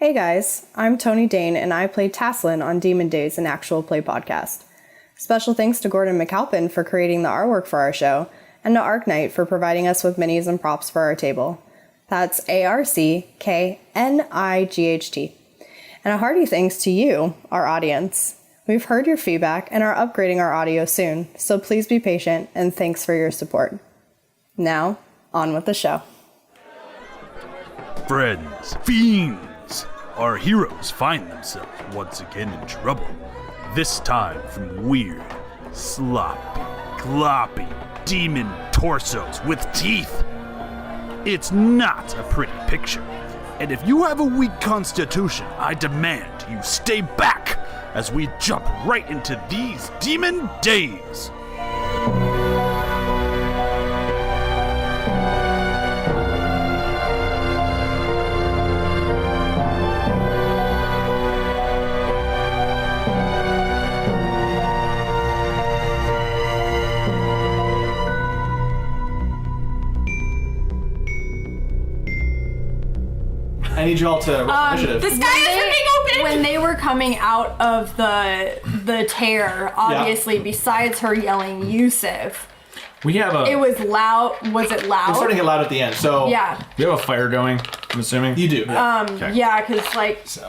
Hey guys, I'm Tony Dane and I play Tasslin on Demon Dayz, an actual play podcast. Special thanks to Gordon McAlpin for creating the artwork for our show, and to ArcKnight for providing us with minis and props for our table. That's ARCKNIGHT. And a hearty thanks to you, our audience. We've heard your feedback and are upgrading our audio soon, so please be patient and thanks for your support. Now, on with the show. Friends, fiends, our heroes find themselves once again in trouble. This time from weird, sloppy, gloppy, demon torsos with teeth. It's not a pretty picture. And if you have a weak constitution, I demand you stay back as we jump right into these demon days. I need you all to roll initiative. The sky is ripping open! When they were coming out of the tear, obviously, besides her yelling Yusuf, We have a it was loud. Was it loud? It's starting to get loud at the end, so Yeah. we have a fire going, I'm assuming. you do. Yeah. Okay. Yeah, because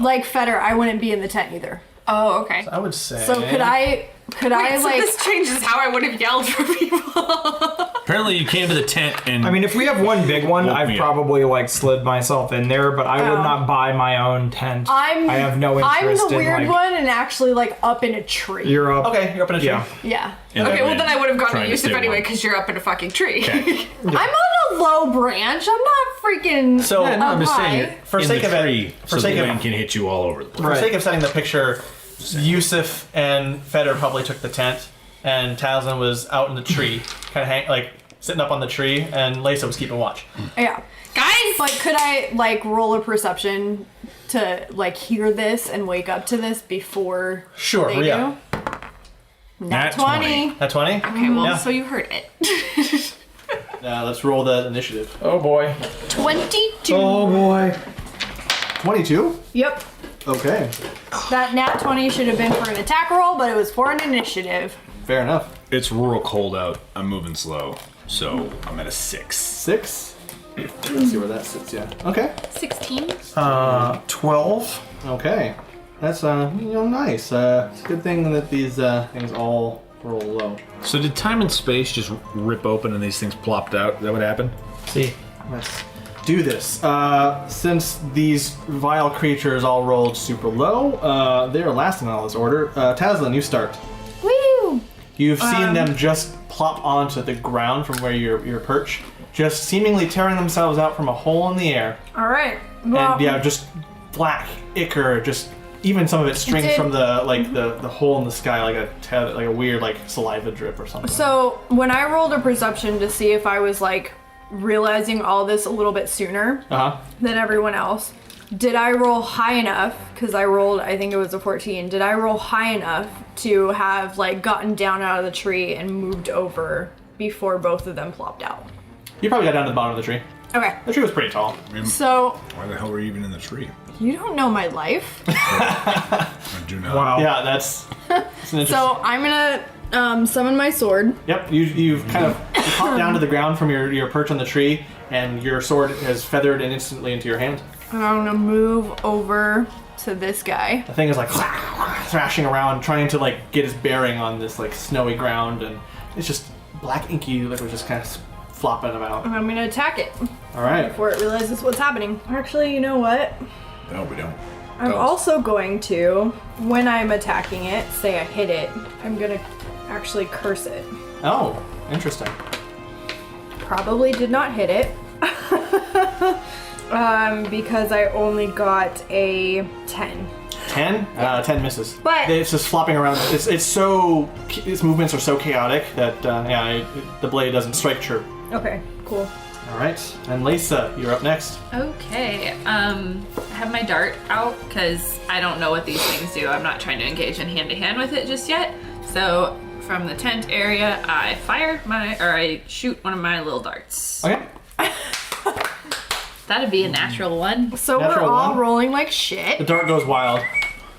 like Feder, I wouldn't be in the tent either. Oh, okay. I would say. So could I So this changes how I would have yelled for people. Apparently you came to the tent and I mean, if we have one big one, Woke me I've up. probably like slid myself in there, but I would not buy my own tent. I have no I'm interest the in weird like, one and actually like up in a tree. You're up. Okay, you're up in a tree. Yeah. Yeah. in the Okay, well wind, then I would have gone trying to to Yusuf stay anyway warm. because you're up in a fucking tree. Okay. I'm on a low branch. I'm not freaking So Yeah, no, I'm just up saying high. you're For in sake the of it- tree, for so sake the of- wind can hit you all over the place. For sake of setting the picture, Yusuf and Feder probably took the tent, and Talzin was out in the tree, kind of sitting up on the tree, and Lisa was keeping watch. Yeah. Guys! But could I like roll a perception to like hear this and wake up to this before Sure, they yeah. do? Nat 20. At 20? Okay, well, Yeah. so you heard it. Let's roll the initiative. Oh boy. 22. Oh boy. 22? Yep. Okay. That nat 20 should have been for an attack roll, but it was for an initiative. Fair enough. It's rural cold out. I'm moving slow, so I'm at a 6. 6? Let's see where that sits, yeah. Okay. 16. 12. Okay. That's, nice. It's a good thing that these things all roll low. So did time and space just rip open and these things plopped out? Is that what happened? See. Let's do this. Since these vile creatures all rolled super low, they are last in all this order. Tasslin, you start. Woo! You've seen them just plop onto the ground from where your perch, just seemingly tearing themselves out from a hole in the air. All right. Well, And yeah, just black ichor, just even some of it stringed Did- from the hole in the sky, like a weird like saliva drip or something. So when I rolled a perception to see if I was like realizing all this a little bit sooner than everyone else, did I roll high enough? Because I rolled, I think it was a 14. Did I roll high enough to have like gotten down out of the tree and moved over before both of them plopped out? You probably got down to the bottom of the tree. Okay. The tree was pretty tall. So Why the hell were you even in the tree? you don't know my life. I do not. Wow. Yeah, that's an interesting. So I'm gonna summon my sword. Yep, you've kind of popped down to the ground from your perch on the tree, and your sword has feathered and instantly into your hand. And I'm gonna move over to this guy. The thing is like thrashing around, trying to like get his bearing on this like snowy ground, and it's just black inky liquid just kind of flopping about. And I'm gonna attack it All right. before it realizes what's happening. Actually, you know what? No, we don't. I'm also going to, when I'm attacking it, say I hit it, I'm gonna actually curse it. Oh, interesting. Probably did not hit it. Because I only got a 10. 10? 10 misses. But- it's just flopping around. Its movements are so chaotic that the blade doesn't strike true. Okay, cool. All right, and Lisa, you're up next. Okay, I have my dart out because I don't know what these things do. I'm not trying to engage in hand-to-hand with it just yet. So from the tent area, I shoot one of my little darts. Okay. That'd be a natural one. So Natural we're all one. rolling like The shit. dart goes wild.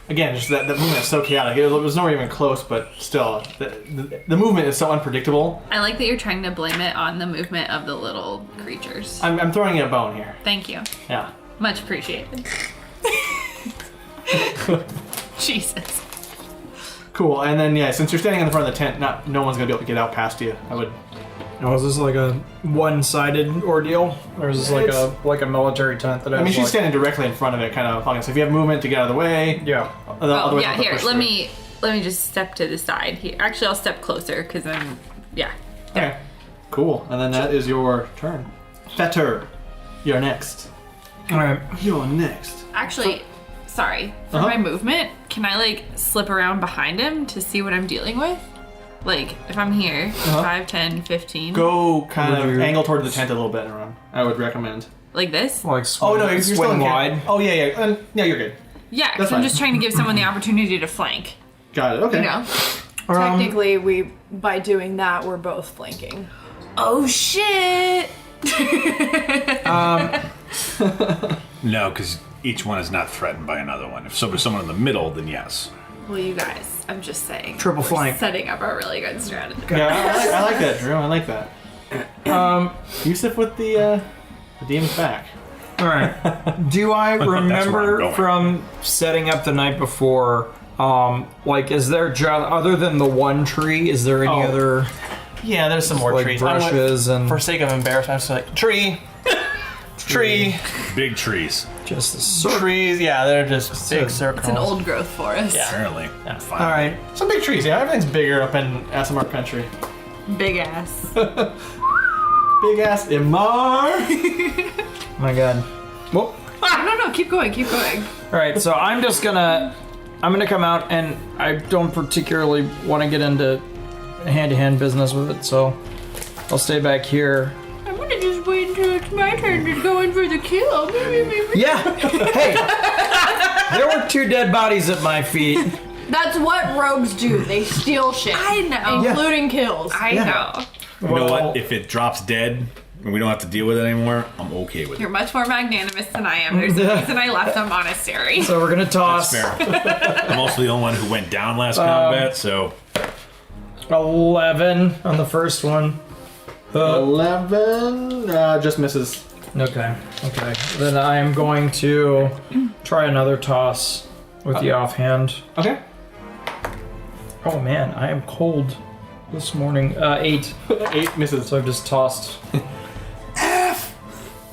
Again, just that movement is so chaotic. It was nowhere even close, but still, the movement is so unpredictable. I like that you're trying to blame it on the movement of the little creatures. I'm throwing you a bone here. Thank you. Yeah. Much appreciated. Jesus. Cool. And then, yeah, since you're standing in the front of the tent, no one's going to be able to get out past you. I would... Oh, is this like a one-sided ordeal, or is this like a military tent that? I mean, she's like... standing directly in front of it, kind of fucking. So if you have movement to get out of the way, Yeah. Oh, yeah, here, let me just step to the side here. Actually, I'll step closer, because I'm, yeah. Okay. Cool. And then that is your turn. Fetter, you're next. All right. You're next. Actually, sorry, for my movement, can I, like, slip around behind him to see what I'm dealing with? Like, if I'm here, 5, 10, 15. Go kind of angle toward the tent a little bit, Aaron. I would recommend. Like this? Like swing, Oh, no, you're still swing in wide. Oh, yeah. Yeah, you're good. Yeah, That's because I'm fine. just trying to give someone the opportunity to flank. Got it. Okay. You know? Technically, by doing that, we're both flanking. Oh, shit! No, because each one is not threatened by another one. If there's someone in the middle, then yes. Well, you guys, I'm just saying. Triple we're flank. Setting up a really good strategy. Yeah, I like that, Drew. I like that. Yusuf with the demon's back. All right. Do I where I'm remember going. from setting up the night before? Like, is there other than the one tree? Is there any other Yeah, there's some more like trees. brushes and For sake of embarrassment, I'm just like, tree. Big trees, just the circle? Trees, yeah, they're just big circles. It's an old growth forest. Yeah. apparently. Yeah. Fine. All right. Some big trees, yeah. Everything's bigger up in SMR country. Big ass. Big ass MR. Oh my God. Well, No, keep going. all right. So I'm gonna come out, and I don't particularly want to get into hand-to-hand business with it, so I'll stay back here. I'm gonna just wait until it's my turn to go in for the kill. Yeah. Hey. There were 2 dead bodies at my feet. That's what rogues do. They steal shit. I know. Including kills. I know. You know what? If it drops dead and we don't have to deal with it anymore, I'm okay with it. You're much more magnanimous than I am. There's a reason I left the monastery. So we're gonna toss. That's fair. I'm also the only one who went down last combat, so 11 on the first one. 11 just misses. Okay. Then I am going to try another toss with the offhand. Okay. Oh man, I am cold this morning. 8. 8 misses. So I've just tossed.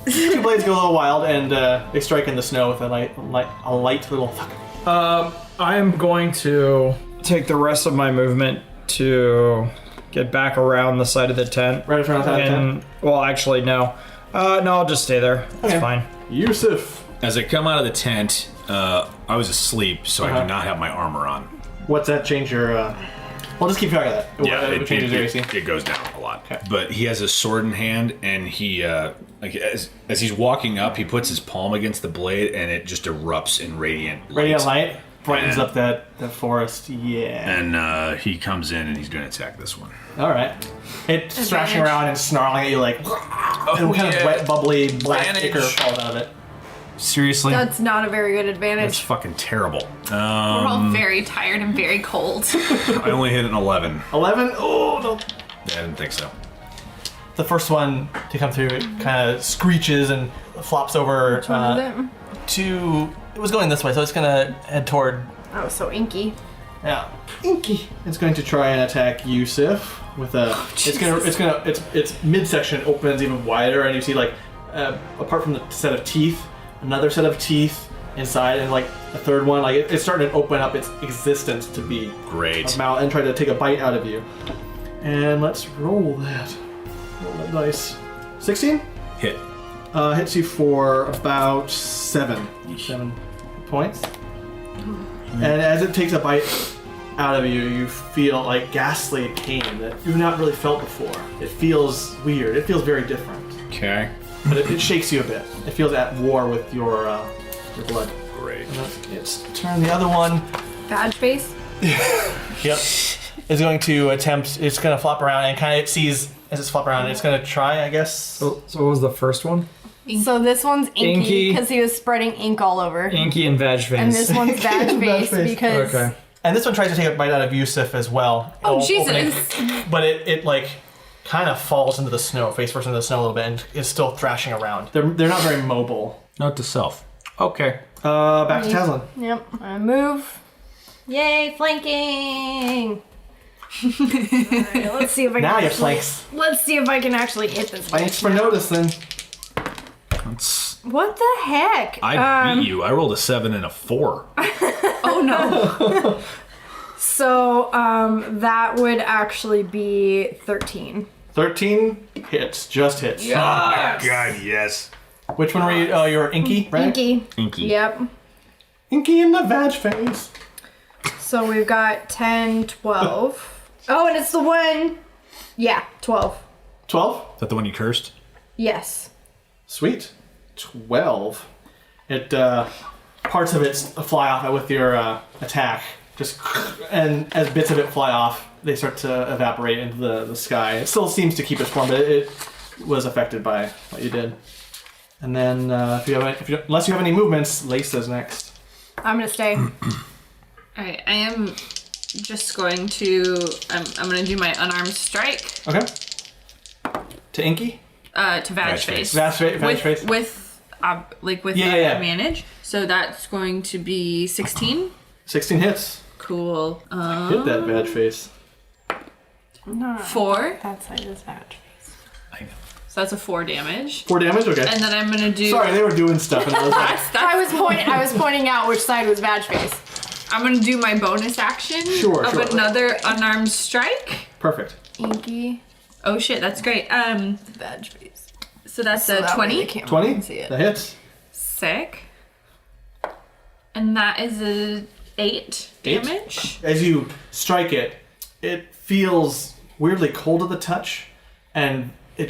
2 blades go a little wild, and they strike in the snow with a light little fuck. I am going to take the rest of my movement to get back around the side of the tent. Right around the side of the tent? Well, actually, no. No, I'll just stay there. That's Okay. fine. Yusuf. as I come out of the tent, I was asleep, so I do not have my armor on. What's that change your... We'll just keep track of that. Yeah, it changes your AC. it goes down a lot. Okay. But he has a sword in hand, and he, like as he's walking up, he puts his palm against the blade, and it just erupts in radiant light. Radiant light brightens And- up that forest. Yeah. And he comes in, and he's going to attack this one. All right. It's thrashing around and snarling at you like... and kind of wet, bubbly, black Advantage. ichor falls out of it. Seriously? That's not a very good That's advantage. fucking terrible. We're all very tired and very cold. I only hit an 11. 11? Oh, no. I didn't think so. The first one to come through, it kind of screeches and flops over Which one is it? to... It was going this way, so it's going to head toward... Oh, so inky. Yeah. Inky. It's going to try and attack Yusuf with a... its midsection opens even wider, and you see, like, apart from the set of teeth, another set of teeth inside, and like a third one, like it's starting to open up its existence to be Great. a mouth and try to take a bite out of you. And let's roll that. Roll that dice. 16? Hit. Hits you for about 7 points. And as it takes a bite out of you, you feel like ghastly pain that you've not really felt before. It feels weird. It feels very different. Okay. But it shakes you a bit. It feels at war with your blood. Great. It's turn. The other one, Badge face? yep, is going to attempt. It's going to flop around and kind of sees as it's flop around. It's going to try, I guess. So what was the first one? So this one's Inky. because he was spreading ink all over. Inky and vag face. And this one's vag face because... Okay. And this one tries to take a bite out of Yusuf as well. Oh, Jesus. But it like kind of falls into the snow, face first into the snow a little bit, and is still thrashing around. They're not very mobile. Note to self. Okay. Back to Taslin. Yep. I move. Yay, flanking! Alright, let's see if I can Now you actually, flanks. Let's see if I can actually hit this. Thanks for noticing. What the heck? I beat you. I rolled a 7 and a 4. Oh no. So, that would actually be 13. 13 hits, just hits. Oh my god, yes. Which one were you? Oh, you're Inky, right? Inky. Yep. Inky in the vag face. So we've got 10, 12. Oh, and it's the one. Yeah, 12. 12? Is that the one you cursed? Yes. Sweet. 12. It, parts of it fly off with your attack. And as bits of it fly off, they start to evaporate into the sky. It still seems to keep its form, but it was affected by what you did. And then, unless you have any movements, Lace's next. I'm gonna stay. Alright, I am just going to... I'm going to do my unarmed strike. Okay. To Inky? To vag face. Vag face. With Yeah. advantage. So that's going to be 16. 16 hits. Cool. Hit that vag face. 4. That side is vag face. I know. So that's a 4 damage. 4 damage? Okay. And then I'm going to do... Sorry, they were doing stuff and I was like... I was pointing out which side was vag face. I'm going to do my bonus action Sure. another unarmed strike. Perfect. Inky. Oh shit, that's great. Vag face. So that's So a that way 20. they can't 20? see it. That hits. Sick. And that is a 8 damage. As you strike it, it feels weirdly cold to the touch, and it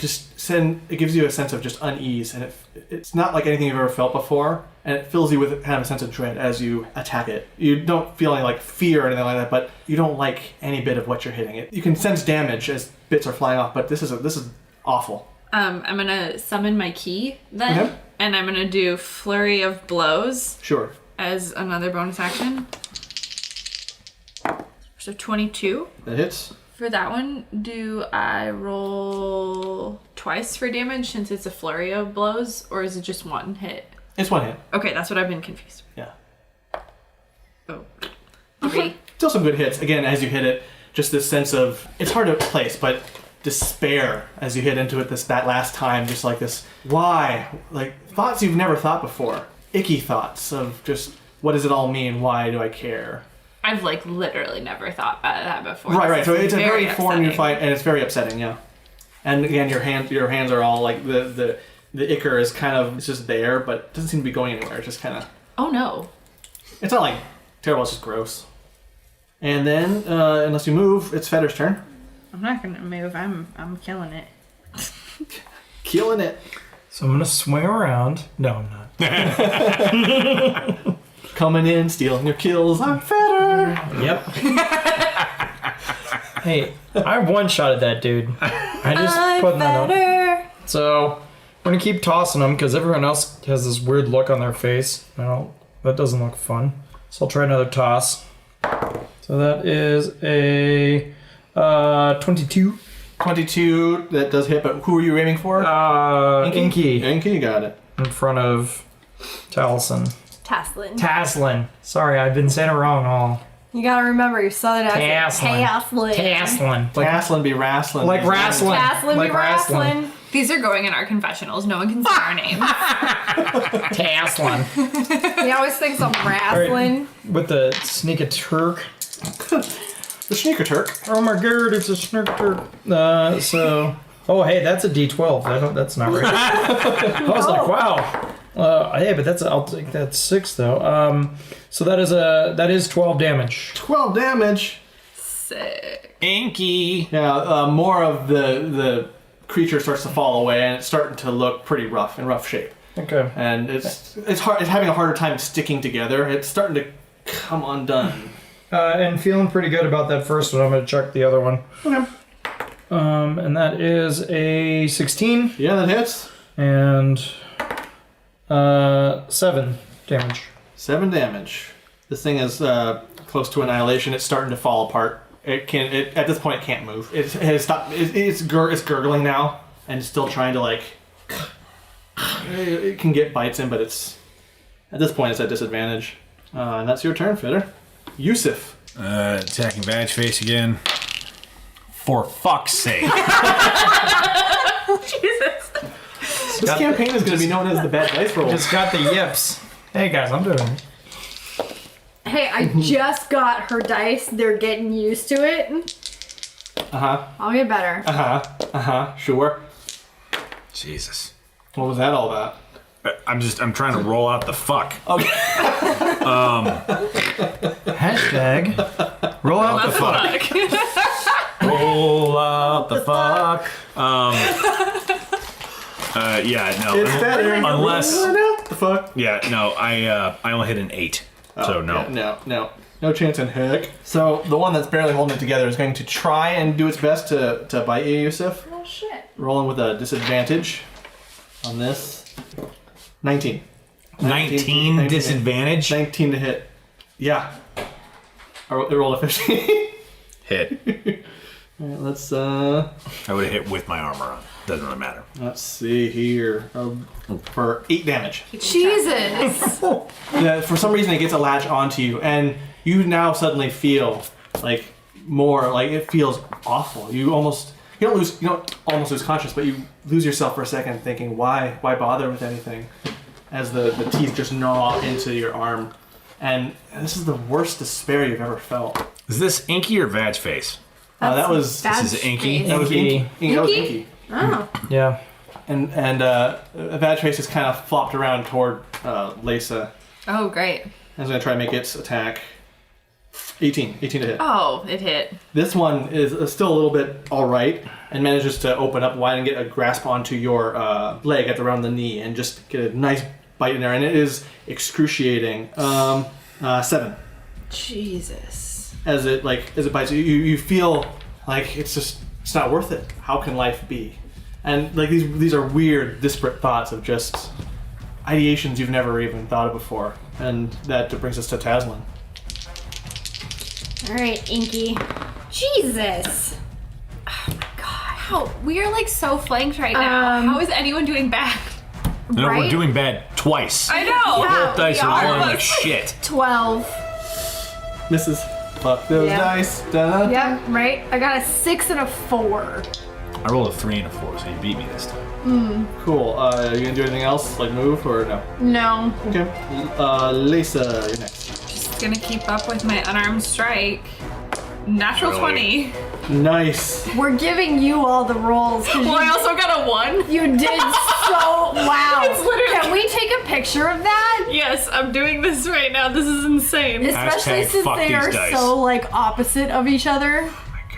gives you a sense of just unease, and it's not like anything you've ever felt before, and it fills you with kind of a sense of dread as you attack it. You don't feel any like fear or anything like that, but you don't like any bit of what you're hitting. You can sense damage as bits are flying off, but this is awful. I'm gonna summon my key then, Okay. and I'm gonna do Flurry of Blows Sure. as another bonus action. So 22. That hits. For that one, do I roll twice for damage since it's a Flurry of Blows, or is it just one hit? It's one hit. Okay, that's what I've been confused. Yeah. Oh. 3. Still some good hits. Again, as you hit it, just this sense of, it's hard to place, but despair as you hit into it that last time, just like this, why? Like, thoughts you've never thought before. Icky thoughts of just, what does it all mean? Why do I care? I've like literally never thought about that before. Right. So it's a very upsetting. foreign new fight, and it's very upsetting, yeah. And again, your hands are all like, the ichor is kind of, it's just there, but it doesn't seem to be going anywhere. It's just kind of... Oh no. It's not like terrible, it's just gross. And then, unless you move, it's Fetter's turn. I'm not gonna move. I'm killing it. Killing it. So I'm gonna swing around. No, I'm not. Coming in, stealing your kills. I'm Fetter. Yep. Hey, I one-shotted that dude. I just putting that up. So I'm gonna keep tossing them because everyone else has this weird look on their face. No, that doesn't look fun. So I'll try another toss. So that is a 22. 22, that does hit, but who are you aiming for? Inky. Inky, you got it. In front of Taslin. Taslin. Sorry, I've been saying it wrong all. You gotta remember your southern accent. Taslin. Taslin be wrastling. Like wrestling. Taslin Like be wrestling. These are going in our confessionals. No one can say our names. Taslin. He always thinks I'm wrestling. With the sneak a Turk. The Sneaker Turk. Oh my god, it's a sneak Turk. Oh hey, that's a D12. That's not right. I was like, wow. Hey, but I'll take that 6 though. So that is 12 damage. 12 damage. Sick. Inky. Yeah, more of the creature starts to fall away, and it's starting to look pretty rough, in rough shape. Okay. And it's hard. It's having a harder time sticking together. It's starting to come undone. And feeling pretty good about that first one. I'm gonna check the other one. Okay. And that is a 16. Yeah, that hits. And 7 damage. 7 damage. This thing is close to annihilation. It's starting to fall apart. At this point, it can't move. It has stopped. It's gurgling now, and still trying to like. It can get bites in, but it's at this point it's at disadvantage. And that's your turn, Fitter. Yusuf. Attacking badge face again. For fuck's sake. Jesus. This campaign is going to be known as the bad dice roll. Just got the yips. Hey guys, I'm doing it. Hey, I just got her dice. They're getting used to it. I'll get better. Sure. Jesus. What was that all about? I'm trying to roll out the fuck. Okay. Hashtag roll out the fuck. Roll out the fuck. Yeah, no. It's better. Unless. The fuck? Yeah, no. I only hit an 8. So no. Yeah, no chance in heck. So the one that's barely holding it together is going to try and do its best to bite you, Yusuf. Oh shit. Rolling with a disadvantage on this. 19. 19 disadvantage? 19 to hit. Yeah. I rolled a 15. Hit. Alright, let's I would have hit with my armor on. Doesn't really matter. let's see here. For 8 damage. Jesus. Yeah, for some reason it gets a latch onto you, and you now suddenly feel like more like it feels awful. You don't almost lose conscious, but you lose yourself for a second, thinking why bother with anything, as the teeth just gnaw into your arm, and this is the worst despair you've ever felt. Is this Inky or Vag face? This is Inky. That was Inky. That was Inky. Oh. Yeah. And Vag face is kind of flopped around toward Lisa. Oh, great. And it's gonna try to make its attack. 18 to hit. Oh, it hit. This one is still a little bit alright and manages to open up wide and get a grasp onto your leg at around the knee and just get a nice bite in there, and it is excruciating. 7. Jesus. As it bites you feel like it's not worth it. How can life be? And like these are weird, disparate thoughts of just ideations you've never even thought of before. And that brings us to Taslin. Alright, Inky. Jesus. Oh my god. How we are like so flanked right now. How is anyone doing bad? No, Right? we're doing bad twice. I know. Yeah. Both dice we are are. rolling like shit. 12. Misses. Fuck those Yeah. dice. Da. Yeah, right? I got a 6 and a 4. I rolled a 3 and a 4, so you beat me this time. Cool. Are you gonna do anything else, like move or no? No. Okay. Lisa, you're next. Just gonna keep up with my unarmed strike. Natural Really? 20. Nice. We're giving you all the rolls. 'Cause Well, I also got a 1. you did so wow. It's literally- Can we take a picture of that? Yes, I'm doing this right now. This is insane. Especially Hashtag since fuck they these are dice. so like opposite of each other.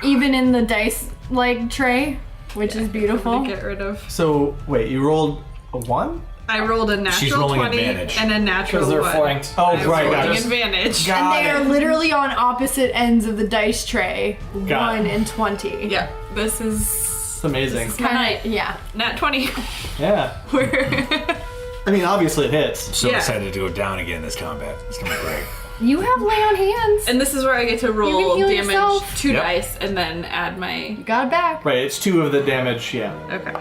Even in the dice like tray, which is beautiful. Get rid of. So wait, you rolled a 1? I rolled a She's natural rolling 20 advantage. and a natural Because they're 1. flanked. Oh, I was right. rolling Got it. advantage. Got And they are it. literally on opposite ends of the dice tray. Got 1 it. and 20. Yeah, this is It's amazing. Kinda, yeah. nat 20. Yeah. I mean, obviously it hits. So Yeah. excited to go down again in this combat. It's gonna be great. You have lay on hands. And this is where I get to roll heal damage yourself. 2 Yep. dice and then add my. You got it back. Right, it's 2 of the damage, yeah. Okay.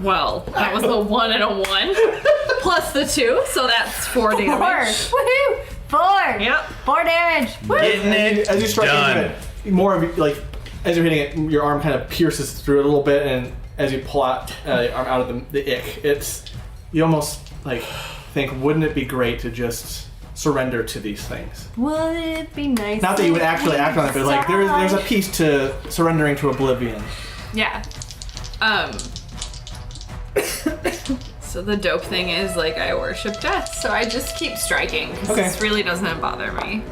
Well, that was a 1 and a 1 plus the 2, so that's 4 4. damage. Woohoo! 4. Yep. 4 damage. Woo. As you strike Done. into it, more of it, like as you're hitting it, your arm kind of pierces through it a little bit, and as you pull out your arm out of the ick, you almost like think, wouldn't it be great to just surrender to these things? Would it be nice? Not that you would actually act on it, but like there's a piece. piece to surrendering to oblivion. Yeah. So the dope thing is, like, I worship death, so I just keep striking, because Okay. this really doesn't bother me.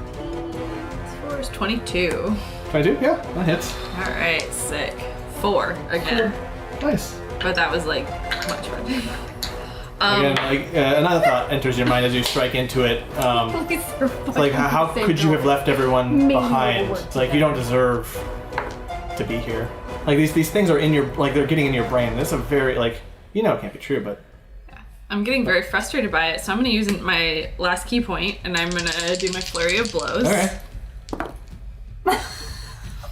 This 4 is 22. 22? Yeah, that hits. Alright, sick. 4 again. Nice. But that was, like, much better. Again, like another thought enters your mind as you strike into it. It's like, how could you have left everyone Maybe behind? we'll work It's like you don't deserve to be here. Like these things are in your, like they're getting in your brain. This is a very like You know it can't be true, but... I'm getting very frustrated by it, so I'm going to use my last key point, and I'm going to do my flurry of blows. Alright.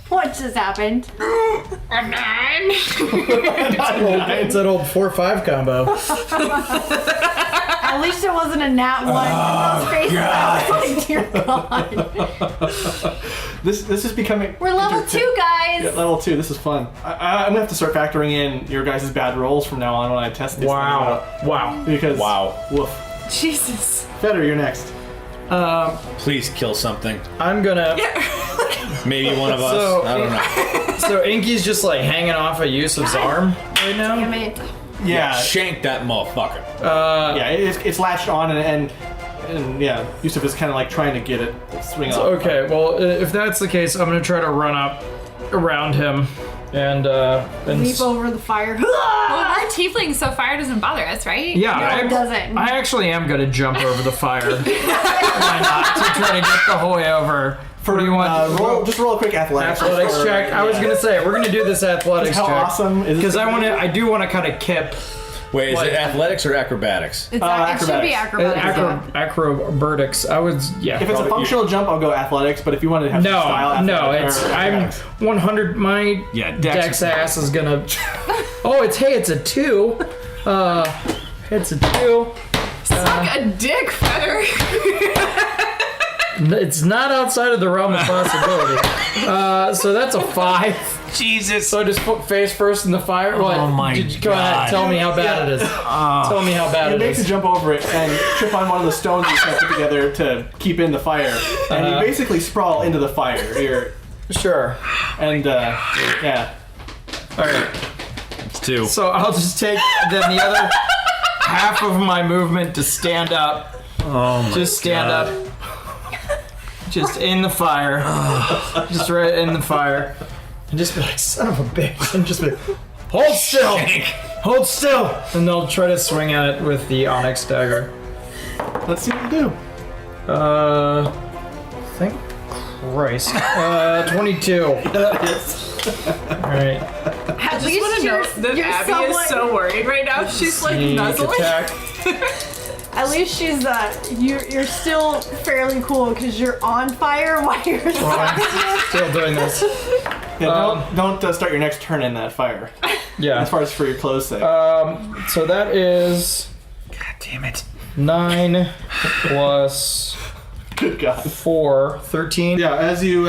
What just happened? A 9. It's that old 4-5 combo. At least it wasn't a nat 1. Those faces, I was like, dear God. This is becoming... We're level 2, guys. Yeah, level 2. This is fun. I'm gonna have to start factoring in your guys' bad rolls from now on when I test these things out. Wow. Because... Wow. Woof. Jesus. Feder, you're next. Please kill something. I'm gonna... Maybe one of us. So- I don't know. So Inky's just like hanging off of Yusuf's arm right now? Damn it. Yeah. Shank that motherfucker. Yeah, it's latched on and yeah, Yusuf is kind of like trying to get it swing off. Okay, well, if that's the case, I'm gonna try to run up around him and Leap over the fire. Well, we're tieflings, so fire doesn't bother us, right? yeah, No, it doesn't. I actually am gonna jump over the fire. Why not? To try to get the whole way over. What do you want? Just roll a quick athletics. Athletics check. I was gonna say we're gonna do this athletics How check. awesome is Because this? I do want to kind of kip. Wait, is What? it athletics or acrobatics? It should be acrobatics. Acrobatics. I was If it's a probably- functional jump, I'll go athletics. But if you want to have some style, No, athletics it's or I'm acrobatics. 100. My Yeah, dex ass is gonna. Oh, it's a 2. It's a 2. Suck a dick, Feather. It's not outside of the realm of possibility. So that's a 5. Jesus. So I just put face first in the fire. What? Oh my Go ahead. God. Tell me how bad it is. Tell me how bad It it makes you is. jump over it and trip on one of the stones you put together to keep in the fire, and you basically sprawl into the fire. Sure. Yeah. All right. It's 2. So I'll just take then the other half of my movement to stand up. Oh my Just stand up. Just in the fire. Just right in the fire. And just be like, son of a bitch. And just be like, hold still. Hold still. And they'll try to swing at it with the onyx dagger. Let's see what you do. Thank Christ. 22. Alright. At I least want to you're, note that you're Abby somewhat, is so worried right now. She's like Sneak nuzzling. attack. At least she's you're still fairly cool because you're on fire while you're Still doing this. Yeah, don't start your next turn in that fire. Yeah. As far as for your clothes sake. So that is God damn it. 9 plus Good God. 4, 13. Yeah, as you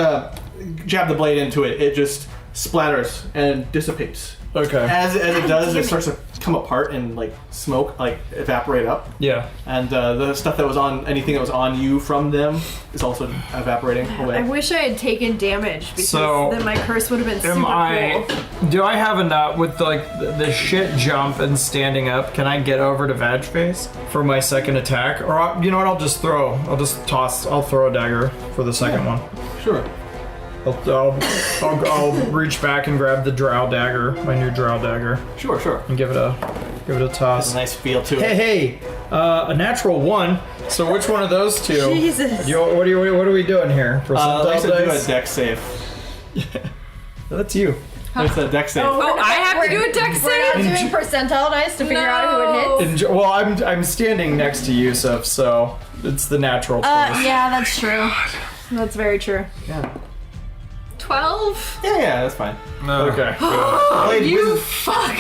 jab the blade into it, it just splatters and dissipates. Okay. As it does, it starts to come apart and like smoke, like evaporate up. Yeah. And the stuff that was on anything that was on you from them is also evaporating away. I wish I had taken damage because So, then my curse would have been super Am I? cool. Do I have enough with like the shit jump and standing up? Can I get over to Vag Face for my second attack? Or you know what? I'll just throw a dagger for the second one. Sure. I'll reach back and grab the drow dagger, my new drow dagger, Sure. and give it a toss. There's a nice feel to it. Hey, a natural 1. So which one of those two? Jesus. What are we doing here? Lisa, do a Dice? dex save. That's you. It's a dex save. Oh, I have to do a dex We're not save? doing percentile dice to figure out who it hits. Well, I'm standing next to Yusuf, so it's the natural choice. Yeah, that's true. That's very true. Yeah. 12? Yeah, that's fine. Okay. Blade You whizzes, fuck.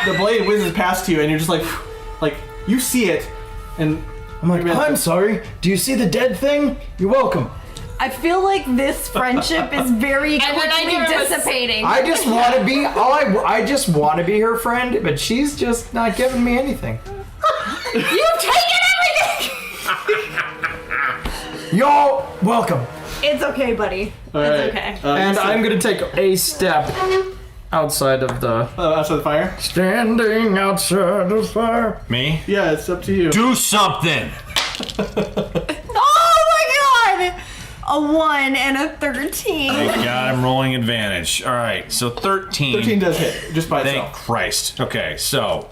the blade whizzes past you, and you're just like you see it, and I'm like, I'm sorry. Do you see the dead thing? You're welcome. I feel like this friendship is very And then I quickly give him a dissipating. I just want to be. I just want to be her friend, but she's just not giving me anything. You've taken everything! Y'all, welcome. It's okay, buddy. Alright. It's okay. And I'm gonna take a step outside of the. outside the fire. Standing outside the fire. Me? Yeah, it's up to you. Do something! Oh my god! A 1 and a 13. Thank God I'm rolling advantage. Alright, so 13. 13 does hit just by Thank itself. Christ. Okay, so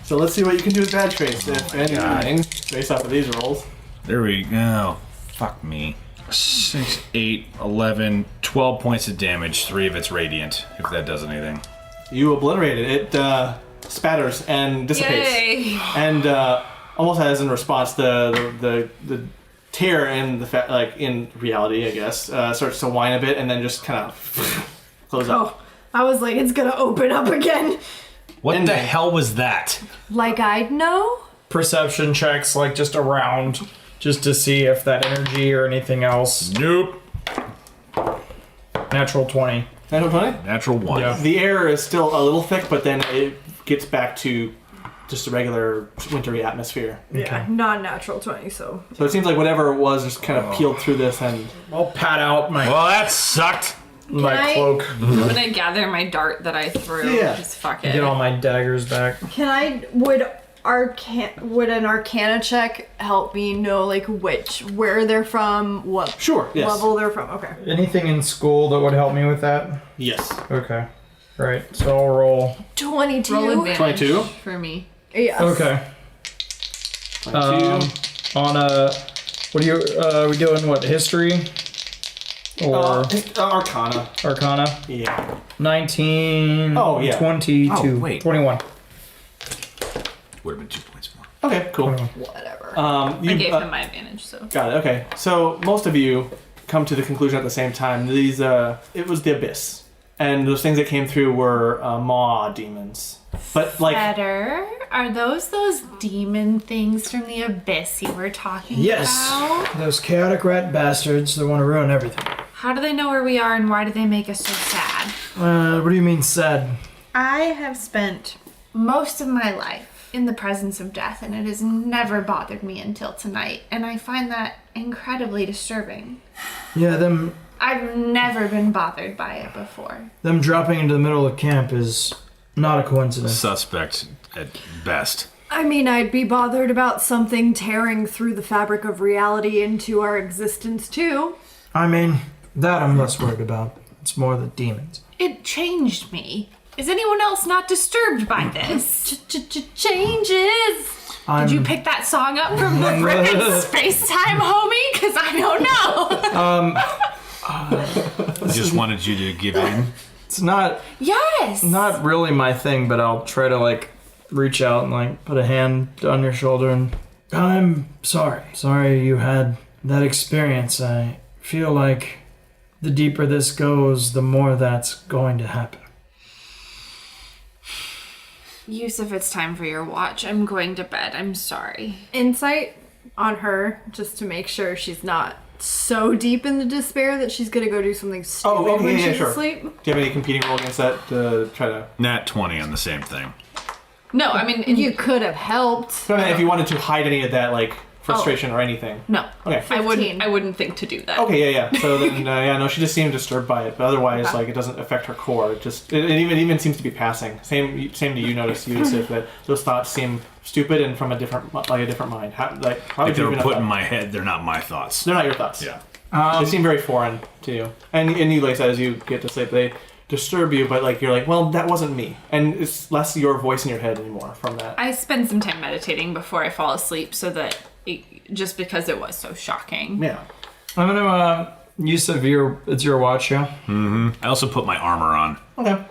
So let's see what you can do with Badge Face, if anything, based off of these rolls. there we go. Fuck me. 6, 8, 11, 12 points of damage. 3 of it's radiant, if that does anything. You obliterated it. spatters and dissipates. Yay. And almost as in response, the tear in in reality, I guess, starts to whine a bit and then just kind of close up. Oh, I was like, it's gonna open up again. What the hell was that? Like I'd know? Perception checks, like just around, just to see if that energy or anything else. Nope. Natural 20. Natural 20? Natural 1. Yeah. The air is still a little thick, but then it gets back to just a regular wintry atmosphere. Yeah, non-natural 20, so. So it seems like whatever it was just kind of peeled through this and... I'll pat out my Well, that sucked. cloak. I'm gonna gather my dart that I threw. Yeah. Just fuck it. Get all my daggers back. Would an Arcana check help me know like where they're from, what Sure, yes. level they're from? Okay. Anything in school that would help me with that? Yes. Okay. Right. So I'll roll. 22. Roll advantage 22? for me. Yes. Okay. 22. On what are you? We doing what? History or Arcana. Arcana? Yeah. 19. Oh, yeah. 22. Oh, wait. 21. Would have been 2 points more. Okay, cool. Whatever. I gave him my advantage, so. Got it. Okay. So most of you come to the conclusion at the same time. These it was the abyss, and those things that came through were maw demons. But like Better? Are those demon things from the abyss you were talking about? Those chaotic rat bastards that want to ruin everything. How do they know where we are and why do they make us so sad? What do you mean sad? I have spent most of my life in the presence of death and it has never bothered me until tonight, and I find that incredibly disturbing. Yeah, them I've never been bothered by it before. dropping into the middle of camp is not a coincidence. Suspect at best. I mean, I'd be bothered about something tearing through the fabric of reality into our existence too. I mean, that I'm less worried about. It's more the demons. It changed me. Is anyone else not disturbed by this? Changes. Did you pick that song up from the frickin' Space Time, homie? Because I don't know. Just wanted you to give in. It's not Yes. not really my thing, but I'll try to reach out and put a hand on your shoulder and I'm sorry. Sorry you had that experience. I feel like the deeper this goes, the more that's going to happen. Yusuf, it's time for your watch. I'm going to bed. I'm sorry. Insight on her, just to make sure she's not so deep in the despair that she's gonna go do something stupid when she's sure. asleep. Do you have any competing roll against that to try to... Nat 20 on the same thing. No, I mean, You could have helped. So, if you wanted to hide any of that, frustration or anything. no. Okay. I wouldn't think to do that. Okay, yeah. So then, she just seemed disturbed by it, but otherwise, it doesn't affect her core. It even seems to be passing. Same to you, notice, Yusuf, that those thoughts seem stupid and from a different mind. How would If you they were even put know in that? my head, they're not my thoughts. They're not your thoughts. Yeah. They seem very foreign to you. And you, Lisa, as you get to sleep, they disturb you, but you're well, that wasn't me. And it's less your voice in your head anymore from that. I spend some time meditating before I fall asleep so that just because it was so shocking. Yeah. I'm gonna Yusuf, it's your watch, yeah? I also put my armor on. Okay.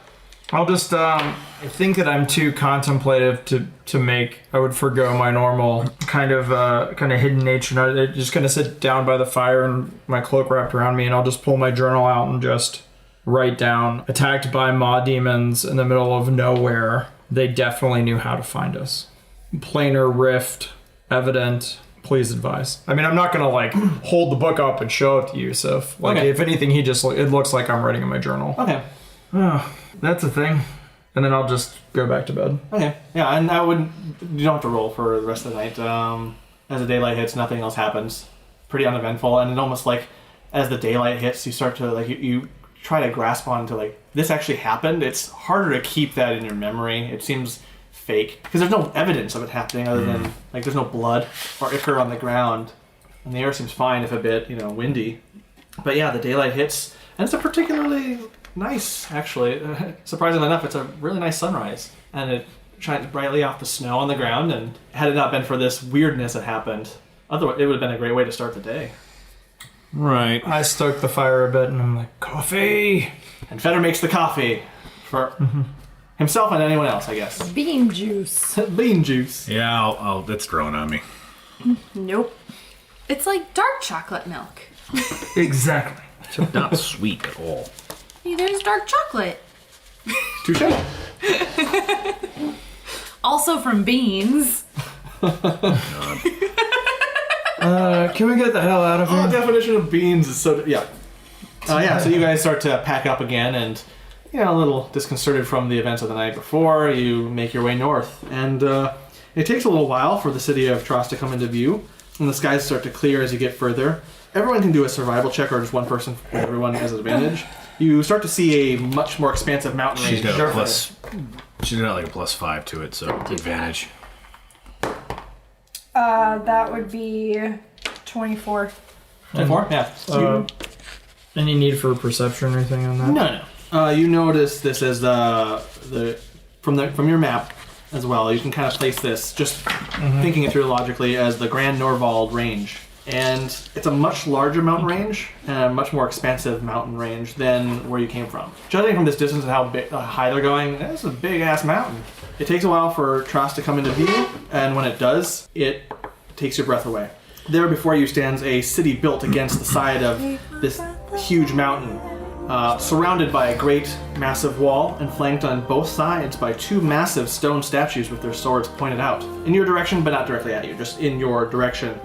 I'll just I think that I'm too contemplative to make. I would forgo my normal kind of hidden nature. I'm just gonna sit down by the fire and my cloak wrapped around me, and I'll just pull my journal out and just write down, attacked by maw demons in the middle of nowhere. They definitely knew how to find us. Planar rift evident. Please advise. I mean, I'm not gonna hold the book up and show it to you. So if anything, it looks like I'm writing in my journal. Okay. Oh, that's a thing. And then I'll just go back to bed. Okay. Yeah, and you don't have to roll for the rest of the night. As the daylight hits, nothing else happens. Pretty uneventful, and it almost as the daylight hits, you start to you try to grasp onto this actually happened. It's harder to keep that in your memory. It seems fake because there's no evidence of it happening other than there's no blood or ichor on the ground, and the air seems fine if a bit windy. But yeah, the daylight hits, and it's a particularly nice, actually. Surprisingly enough, it's a really nice sunrise, and it shines brightly off the snow on the ground. And had it not been for this weirdness that happened, otherwise it would have been a great way to start the day. Right. I stoke the fire a bit and I'm like, coffee! And Feder makes the coffee for Himself and anyone else, I guess. Bean juice. Bean juice. Yeah, that's growing on me. Nope. It's like dark chocolate milk. Exactly. It's not sweet at all. There's dark chocolate. Touche. Also from beans. Can we get the hell out of here? The definition of beans is so... Yeah. So you guys start to pack up again and, a little disconcerted from the events of the night before, you make your way north. And it takes a little while for the city of Trost to come into view, and the skies start to clear as you get further. Everyone can do a survival check, or just one person, everyone has an advantage. You start to see a much more expansive mountain range. She's got a +5 to it, so advantage. That would be 24. 24? Yeah. Any need for perception or anything on that? No. You notice this as from your map as well. You can kind of place this, just thinking it through logically, as the Grand Norvald Range. And it's a much larger mountain range and a much more expansive mountain range than where you came from. Judging from this distance and how high they're going, that's a big-ass mountain. It takes a while for Trost to come into view, and when it does, it takes your breath away. There before you stands a city built against the side of this huge mountain, surrounded by a great, massive wall and flanked on both sides by two massive stone statues with their swords pointed out. In your direction, but not directly at you, just in your direction.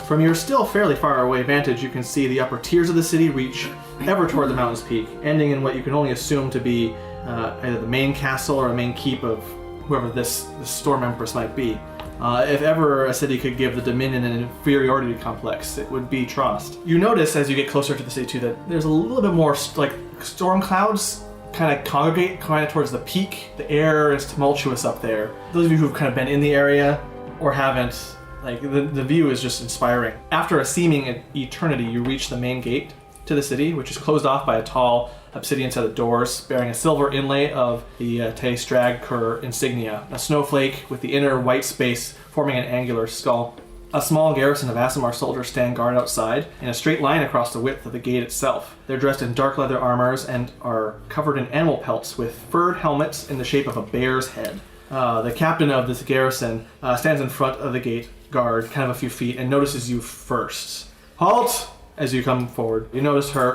From your still fairly far away vantage, you can see the upper tiers of the city reach ever toward the mountain's peak, ending in what you can only assume to be either the main castle or a main keep of whoever this storm empress might be. If ever a city could give the Dominion an inferiority complex, it would be Trost. You notice as you get closer to the city too that there's a little bit more storm clouds kind of congregate kind of towards the peak. The air is tumultuous up there. Those of you who've kind of been in the area or haven't, the view is just inspiring. After a seeming eternity, you reach the main gate to the city, which is closed off by a tall obsidian set of doors bearing a silver inlay of the Te Stragkur insignia, a snowflake with the inner white space forming an angular skull. A small garrison of Aasimar soldiers stand guard outside in a straight line across the width of the gate itself. They're dressed in dark leather armors and are covered in animal pelts with furred helmets in the shape of a bear's head. The captain of this garrison stands in front of the gate guard, kind of a few feet, and notices you first. Halt! As you come forward, you notice her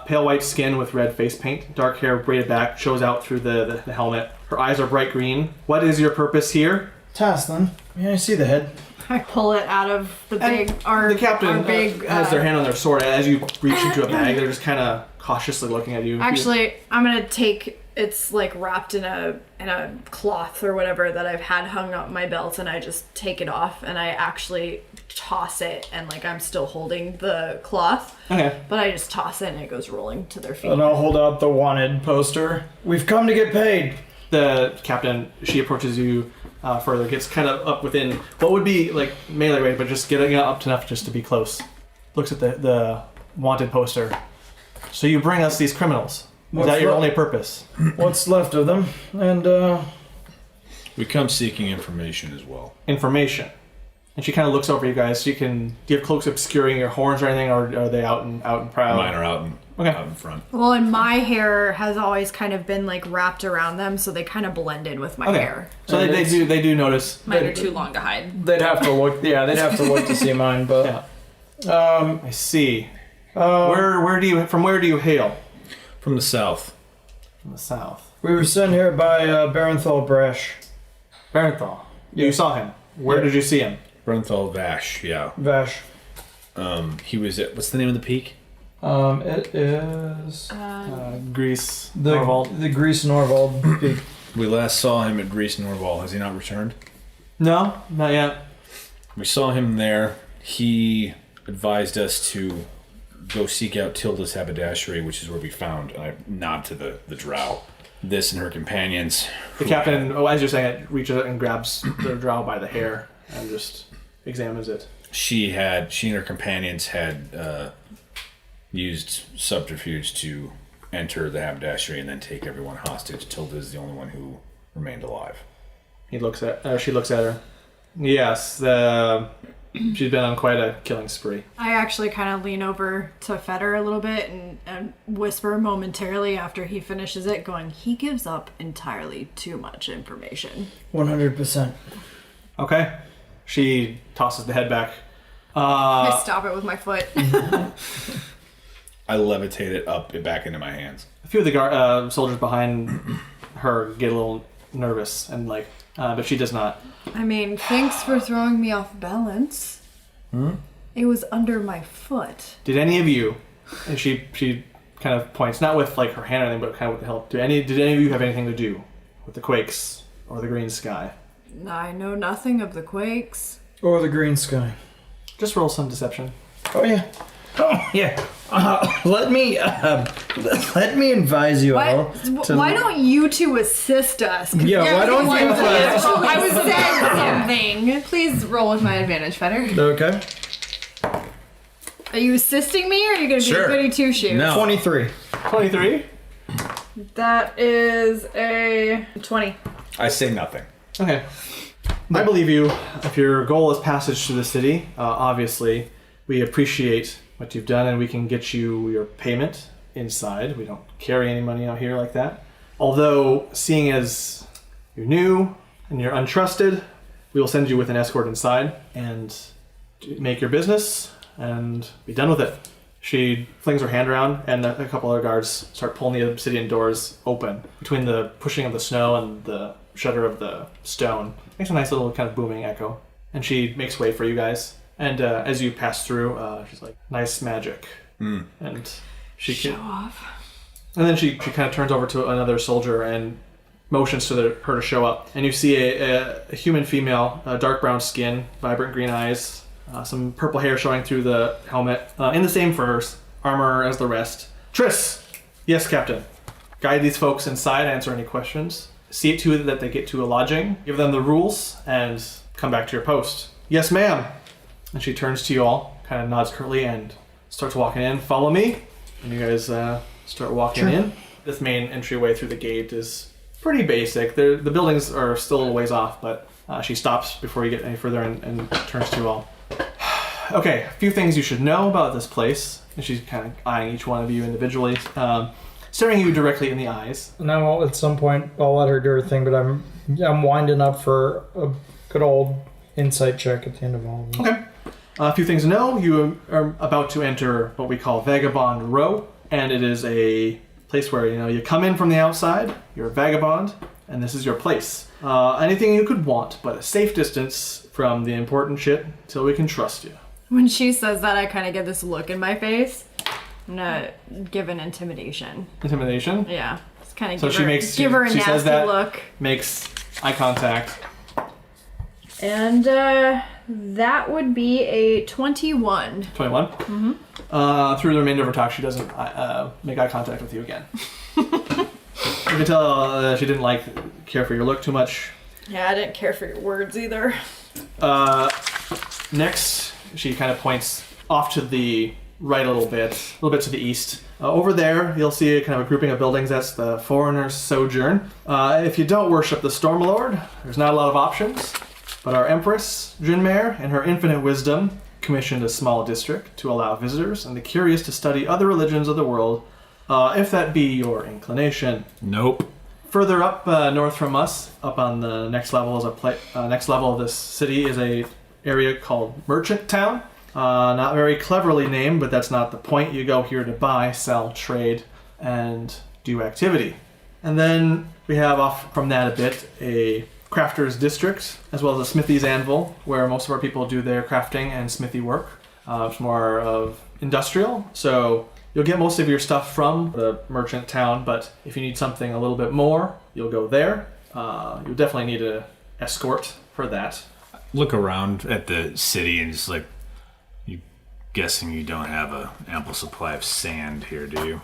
pale white skin with red face paint, dark hair braided back, shows out through the helmet. Her eyes are bright green. What is your purpose here? Tasslin. Yeah, I see the head. I pull it out of the big... The captain has their hand on their sword. As you reach into a bag, they're just kind of cautiously looking at you. Actually, I'm going to take... It's wrapped in a cloth or whatever that I've had hung up my belt, and I just take it off and I actually toss it, and I'm still holding the cloth. Okay. But I just toss it and it goes rolling to their feet. And I'll hold out the wanted poster. We've come to get paid. The captain, she approaches you further, gets kind of up within what would be melee range, but just getting up enough just to be close. Looks at the wanted poster. So you bring us these criminals. Is that your only purpose? What's left of them? And we come seeking information as well. Information. And she kind of looks over you guys. Do you have cloaks obscuring your horns or anything, or are they out and proud? Mine are out in front. Well, and my hair has always kind of been wrapped around them, so they kind of blend in with my hair. So they do notice. Mine are too long to hide. They'd have to look. Yeah, they'd have to look to see mine. But I see. Where do you hail? From the south. From the south. We were sent here by Barenthal Brash. Barenthal. Yeah. You saw him. Where did you see him? Barenthal Vash, yeah. Vash. He was at, what's the name of the peak? It is... Greece Norvald. The Greece Norvald peak. We last saw him at Greece Norvald. Has he not returned? No, not yet. We saw him there. He advised us to go seek out Tilda's haberdashery, which is where we found, and I nod to the drow. This and her companions. The captain, as you're saying it, reaches out and grabs the drow by the hair and just examines it. She and her companions had used subterfuge to enter the haberdashery and then take everyone hostage. Tilda is the only one who remained alive. She looks at her. Yes, the She's been on quite a killing spree. I actually kind of lean over to Feder a little bit and whisper momentarily after he finishes it, going, he gives up entirely too much information. 100%. Okay. She tosses the head back. I stop it with my foot. I levitate it up and back into my hands. A few of the soldiers behind her get a little nervous and but she does not. I mean, thanks for throwing me off balance. It was under my foot. Did any of you, and she kind of points, not with her hand or anything, but kind of with the help, did any of you have anything to do with the quakes or the green sky? I know nothing of the quakes. Or the green sky. Just roll some deception. Oh yeah. Let me advise you all. Why don't you two assist us? Yeah, why don't you? I was saying something. Please roll with my advantage, Feder. Okay. Are you assisting me, or are you going to be Sure. a goody two shoes? No. 23. 23? That is a 20. I say nothing. Okay. I believe you. If your goal is passage to the city, obviously, we appreciate what you've done and we can get you your payment inside. We don't carry any money out here like that. Although, seeing as you're new and you're untrusted, we will send you with an escort inside and make your business and be done with it. She flings her hand around and a couple other guards start pulling the obsidian doors open. Between the pushing of the snow and the shudder of the stone, it makes a nice little kind of booming echo. And she makes way for you guys. And as you pass through, she's like, nice magic. And she Show off. And then she kind of turns over to another soldier and motions to her to show up. And you see a human female, dark brown skin, vibrant green eyes, some purple hair showing through the helmet, in the same furs, armor as the rest. Triss! Yes, Captain. Guide these folks inside, answer any questions. See to it that they get to a lodging, give them the rules, and come back to your post. Yes, ma'am! And she turns to you all, kind of nods curtly, and starts walking in. Follow me. And you guys start walking in. This main entryway through the gate is pretty basic. The buildings are still a little ways off, but she stops before you get any further and turns to you all. Okay, a few things you should know about this place. And she's kind of eyeing each one of you individually, staring you directly in the eyes. Now, at some point, I'll let her do her thing, but I'm winding up for a good old insight check at the end of all of them. Okay. A few things to know. You are about to enter what we call Vagabond Row, and it is a place where, you come in from the outside, you're a vagabond, and this is your place. Anything you could want, but a safe distance from the important shit till we can trust you. When she says that, I kind of get this look in my face. I'm gonna give an intimidation. Intimidation? Yeah. Just kind of So give her a she nasty says that, look. makes eye contact. And that would be a 21. 21? Mm-hmm. Through the remainder of her talk, she doesn't make eye contact with you again. You can tell she didn't care for your look too much. Yeah, I didn't care for your words either. Next, she kind of points off to the right a little bit to the east. Over there, you'll see a kind of a grouping of buildings. That's the Foreigner's Sojourn. If you don't worship the Stormlord, there's not a lot of options. But our Empress, Jinmare, in her infinite wisdom, commissioned a small district to allow visitors and the curious to study other religions of the world, if that be your inclination. Nope. Further up north from us, up on the next level next level of this city is a area called Merchant Town. Not very cleverly named, but that's not the point. You go here to buy, sell, trade, and do activity. And then we have off from that a bit a crafter's district, as well as a smithy's anvil, where most of our people do their crafting and smithy work. It's more of industrial, so you'll get most of your stuff from the merchant town, but if you need something a little bit more, you'll go there. You'll definitely need an escort for that. Look around at the city and just guessing you don't have an ample supply of sand here, do you?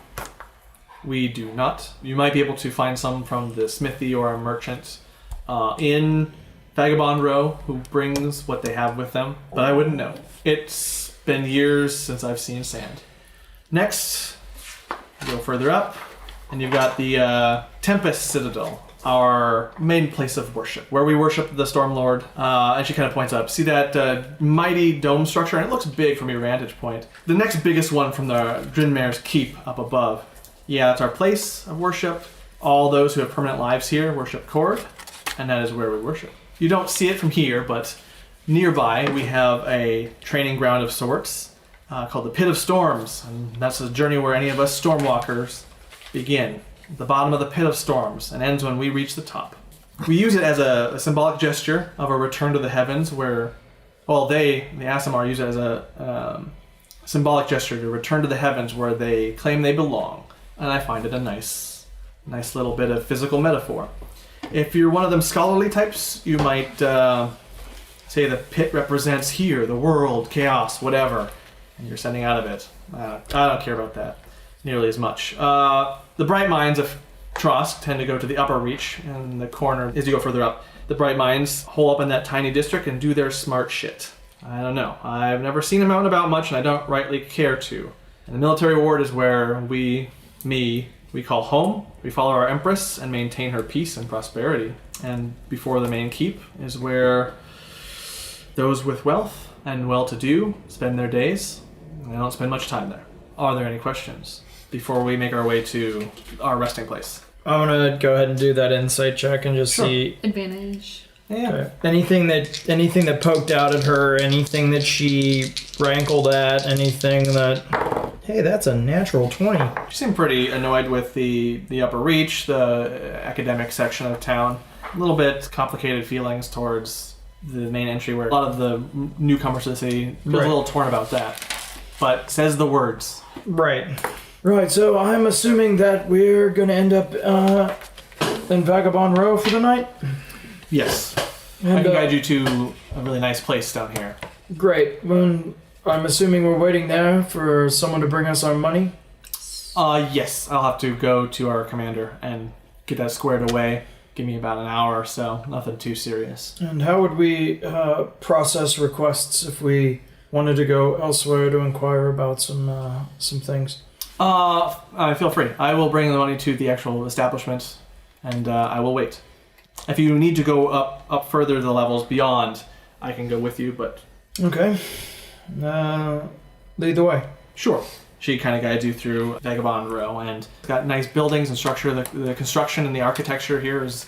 We do not. You might be able to find some from the smithy or a merchant in Vagabond Row who brings what they have with them, but I wouldn't know. It's been years since I've seen sand. Next, you go further up, and you've got the Tempest Citadel. our main place of worship, where we worship the Stormlord. And she kind of points up. See that mighty dome structure? And it looks big from your vantage point. The next biggest one from the Drinmare's Keep up above. Yeah, that's our place of worship. All those who have permanent lives here worship Kord, and that is where we worship. You don't see it from here, but nearby we have a training ground of sorts called the Pit of Storms, and that's a journey where any of us Stormwalkers begin. The bottom of the Pit of Storms, and ends when we reach the top. We use it as a symbolic gesture of a return to the heavens where, well, the Aasimar, use it as a symbolic gesture to return to the heavens where they claim they belong. And I find it a nice little bit of physical metaphor. If you're one of them scholarly types, you might say the pit represents here, the world, chaos, whatever, and you're sending out of it. I don't care about that nearly as much. The bright minds of Trosk tend to go to the upper reach, and the corner, as you go further up, the bright minds hole up in that tiny district and do their smart shit. I don't know. I've never seen them out and about much, and I don't rightly care to. And the military ward is where we call home. We follow our empress and maintain her peace and prosperity. And before the main keep is where those with wealth and well-to-do spend their days. They don't spend much time there. Are there any questions before we make our way to our resting place? I'm gonna go ahead and do that insight check and just see Advantage. Yeah. okay. anything that poked out at her, anything that she rankled at, anything that. Hey, that's a natural 20. She seemed pretty annoyed with the upper reach, the academic section of town. A little bit complicated feelings towards the main entry where a lot of the newcomers to the city feels a little torn about that. But says the words. Right. Right, so I'm assuming that we're gonna end up in Vagabond Row for the night? Yes. And, I can guide you to a really nice place down here. Great. Well, I'm assuming we're waiting there for someone to bring us our money? Yes. I'll have to go to our commander and get that squared away. Give me about an hour or so. Nothing too serious. And how would we process requests if we wanted to go elsewhere to inquire about some things? Feel free. I will bring the money to the actual establishment, and I will wait. If you need to go up further the levels beyond, I can go with you, but... Okay. Lead the way. Sure. She kind of guides you through Vagabond Row, and it's got nice buildings and structure. The construction and the architecture here is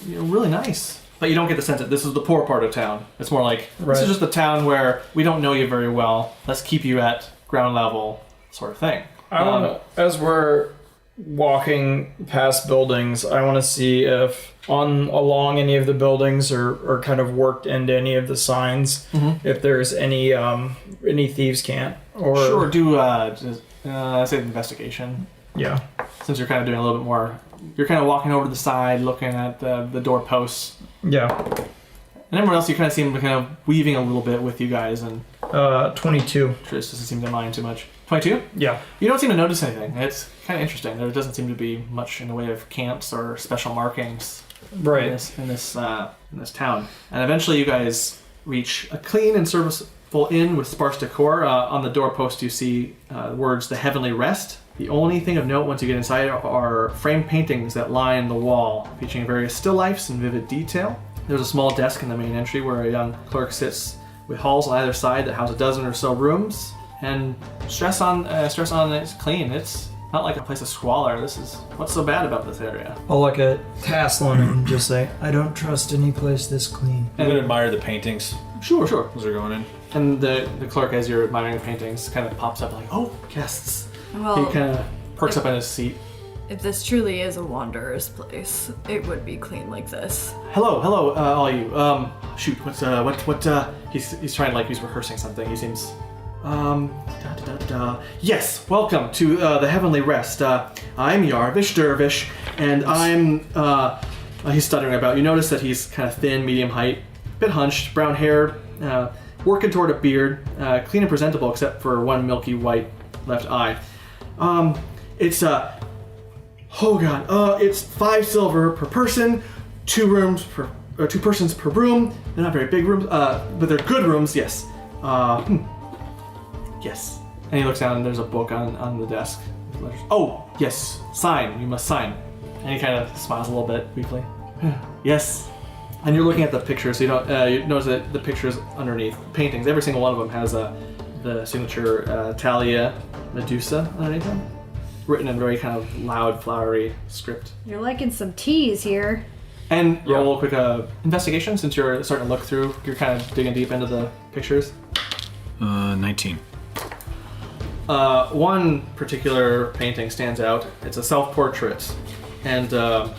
really nice. But you don't get the sense that this is the poor part of town. It's more like, this is just the town where we don't know you very well. Let's keep you at ground level sort of thing. As we're walking past buildings, I want to see if along any of the buildings or kind of worked into any of the signs, if there's any thieves' cant. Or sure, do say investigation. Yeah. Since you're kind of doing a little bit more, you're kind of walking over to the side, looking at the doorposts. Yeah. And everyone else, you kind of seem kind of weaving a little bit with you guys, and 22. Trish doesn't seem to mind too much. 22? Yeah. You don't seem to notice anything. It's kind of interesting. There doesn't seem to be much in the way of camps or special markings in this town. And eventually you guys reach a clean and serviceable inn with sparse decor. On the doorpost you see words, "The Heavenly Rest." The only thing of note once you get inside are framed paintings that line the wall, featuring various still lifes in vivid detail. There's a small desk in the main entry where a young clerk sits with halls on either side that house a dozen or so rooms. And stress on it's clean. It's not like a place of squalor. What's so bad about this area? I'll look at Taslin and just say, I don't trust any place this clean. I'm going to admire the paintings. Sure. As they're going in. And the clerk, as you're admiring the paintings, kind of pops up like, oh, guests. Well, He kind of perks up in his seat. if this truly is a wanderer's place, it would be clean like this. Hello, all you. Shoot, he's trying to he's rehearsing something. He seems... Yes, welcome to the Heavenly Rest. I'm Yarvish Dervish, and I'm, he's stuttering about. You notice that he's kind of thin, medium height, bit hunched, brown hair, working toward a beard, clean and presentable except for one milky white left eye. It's 5 silver per person, 2 persons per room. They're not very big rooms, but they're good rooms, yes. Yes. And he looks down and there's a book on the desk. Oh, yes. Sign. You must sign. And he kind of smiles a little bit weakly. Yes. And you're looking at the pictures, so you notice that the pictures underneath paintings, every single one of them has the signature Talia Medusa underneath them, written in very kind of loud, flowery script. You're liking some teas here. And roll a quick investigation since you're starting to look through. You're kind of digging deep into the pictures. 19. One particular painting stands out. It's a self-portrait, and